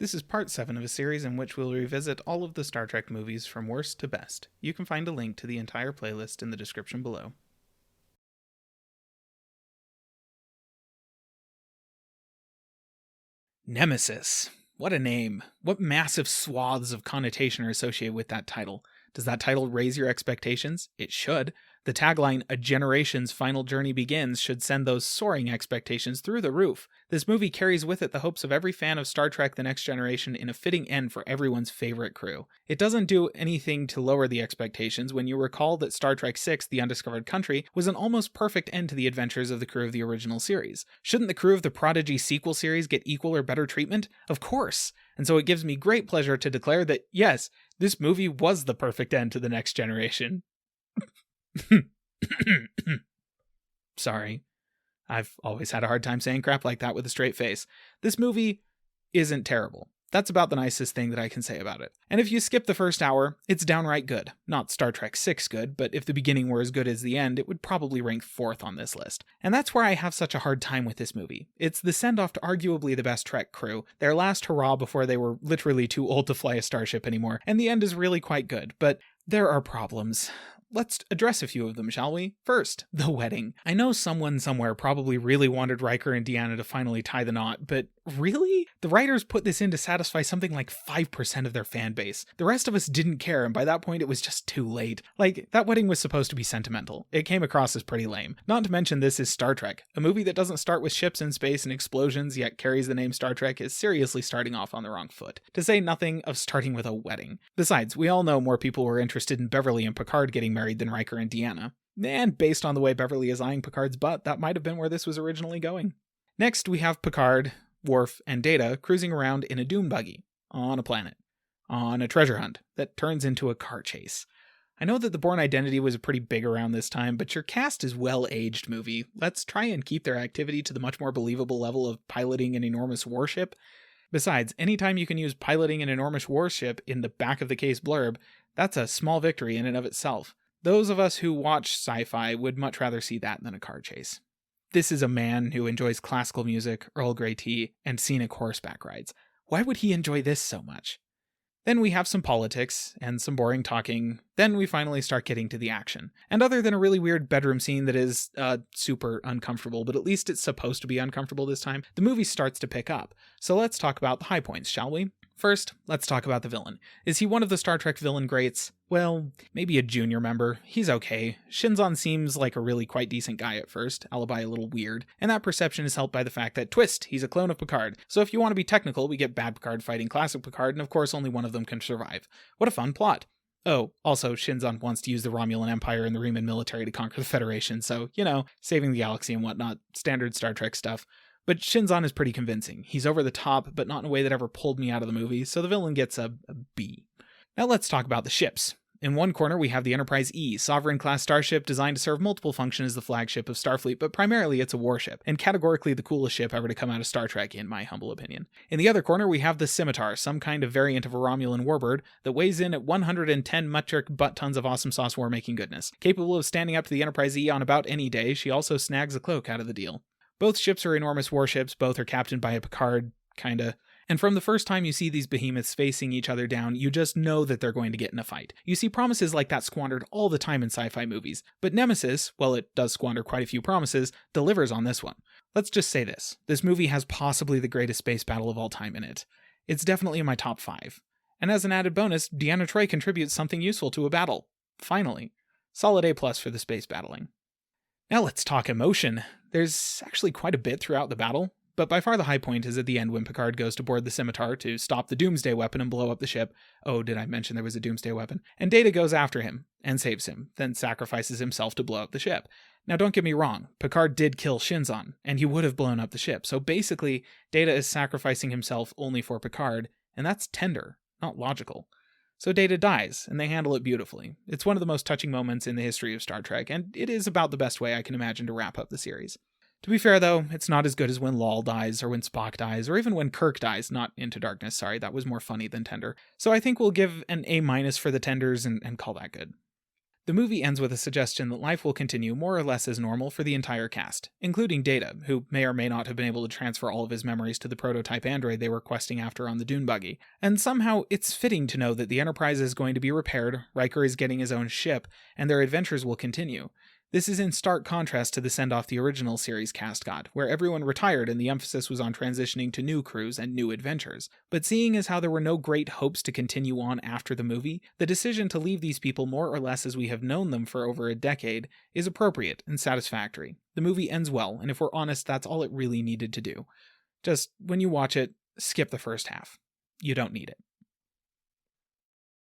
This is part 7 of a series in which we'll revisit all of the Star Trek movies from worst to best. You can find a link to the entire playlist in the description below. Nemesis. What a name. What massive swaths of connotation are associated with that title. Does that title raise your expectations? It should. The tagline, "A generation's final journey begins," should send those soaring expectations through the roof. This movie carries with it the hopes of every fan of Star Trek The Next Generation in a fitting end for everyone's favorite crew. It doesn't do anything to lower the expectations when you recall that Star Trek VI, The Undiscovered Country, was an almost perfect end to the adventures of the crew of the original series. Shouldn't the crew of the Prodigy sequel series get equal or better treatment? Of course! And so it gives me great pleasure to declare that, yes, this movie was the perfect end to The Next Generation. Sorry. I've always had a hard time saying crap like that with a straight face. This movie isn't terrible. That's about the nicest thing that I can say about it. And if you skip the first hour, it's downright good. Not Star Trek VI good, but if the beginning were as good as the end, it would probably rank 4th on this list. And that's where I have such a hard time with this movie. It's the send-off to arguably the best Trek crew, their last hurrah before they were literally too old to fly a starship anymore, and the end is really quite good, but there are problems. Let's address a few of them, shall we? First, the wedding. I know someone somewhere probably really wanted Riker and Deanna to finally tie the knot, but really? The writers put this in to satisfy something like 5% of their fan base. The rest of us didn't care, and by that point it was just too late. Like, that wedding was supposed to be sentimental. It came across as pretty lame. Not to mention this is Star Trek. A movie that doesn't start with ships in space and explosions, yet carries the name Star Trek, is seriously starting off on the wrong foot. To say nothing of starting with a wedding. Besides, we all know more people were interested in Beverly and Picard getting married than Riker and Deanna. And based on the way Beverly is eyeing Picard's butt, that might have been where this was originally going. Next, we have Picard, Worf, and Data cruising around in a dune buggy on a planet, on a treasure hunt that turns into a car chase. I know that The Bourne Identity was pretty big around this time, but your cast is well-aged movie. Let's try and keep their activity to the much more believable level of piloting an enormous warship. Besides, anytime you can use piloting an enormous warship in the back of the case blurb, that's a small victory in and of itself. Those of us who watch sci-fi would much rather see that than a car chase. This is a man who enjoys classical music, Earl Grey tea, and scenic horseback rides. Why would he enjoy this so much? Then we have some politics and some boring talking. Then we finally start getting to the action. And other than a really weird bedroom scene that is super uncomfortable, but at least it's supposed to be uncomfortable this time, the movie starts to pick up. So let's talk about the high points, shall we? First, let's talk about the villain. Is he one of the Star Trek villain greats? Well, maybe a junior member. He's okay. Shinzon seems like a really quite decent guy at first, albeit a little weird, and that perception is helped by the fact that, twist, he's a clone of Picard. So if you want to be technical, we get bad Picard fighting classic Picard, and of course only one of them can survive. What a fun plot. Oh, also, Shinzon wants to use the Romulan Empire and the Reman military to conquer the Federation, so, saving the galaxy and whatnot, standard Star Trek stuff. But Shinzon is pretty convincing. He's over the top, but not in a way that ever pulled me out of the movie, so the villain gets a B. Now let's talk about the ships. In one corner, we have the Enterprise E, Sovereign-class starship designed to serve multiple functions as the flagship of Starfleet, but primarily it's a warship, and categorically the coolest ship ever to come out of Star Trek, in my humble opinion. In the other corner, we have the Scimitar, some kind of variant of a Romulan warbird that weighs in at 110 metric butt-tons of awesome sauce war-making goodness. Capable of standing up to the Enterprise E on about any day, she also snags a cloak out of the deal. Both ships are enormous warships, both are captained by a Picard, kinda. And from the first time you see these behemoths facing each other down, you just know that they're going to get in a fight. You see promises like that squandered all the time in sci-fi movies, but Nemesis, while it does squander quite a few promises, delivers on this one. Let's just say this. This movie has possibly the greatest space battle of all time in it. It's definitely in my top 5. And as an added bonus, Deanna Troi contributes something useful to a battle. Finally. Solid A+ for the space battling. Now let's talk emotion. There's actually quite a bit throughout the battle, but by far the high point is at the end when Picard goes to board the Scimitar to stop the Doomsday weapon and blow up the ship. Oh, did I mention there was a Doomsday weapon? And Data goes after him and saves him, then sacrifices himself to blow up the ship. Now don't get me wrong, Picard did kill Shinzon, and he would have blown up the ship, so basically Data is sacrificing himself only for Picard, and that's tender, not logical. So Data dies, and they handle it beautifully. It's one of the most touching moments in the history of Star Trek, and it is about the best way I can imagine to wrap up the series. To be fair, though, it's not as good as when Lal dies, or when Spock dies, or even when Kirk dies, not Into Darkness, sorry, that was more funny than tender. So I think we'll give an A- for the tenders and call that good. The movie ends with a suggestion that life will continue more or less as normal for the entire cast, including Data, who may or may not have been able to transfer all of his memories to the prototype android they were questing after on the dune buggy. And somehow, it's fitting to know that the Enterprise is going to be repaired, Riker is getting his own ship, and their adventures will continue. This is in stark contrast to the send-off the original series cast got, where everyone retired and the emphasis was on transitioning to new crews and new adventures. But seeing as how there were no great hopes to continue on after the movie, the decision to leave these people more or less as we have known them for over a decade is appropriate and satisfactory. The movie ends well, and if we're honest, that's all it really needed to do. Just, when you watch it, skip the first half. You don't need it.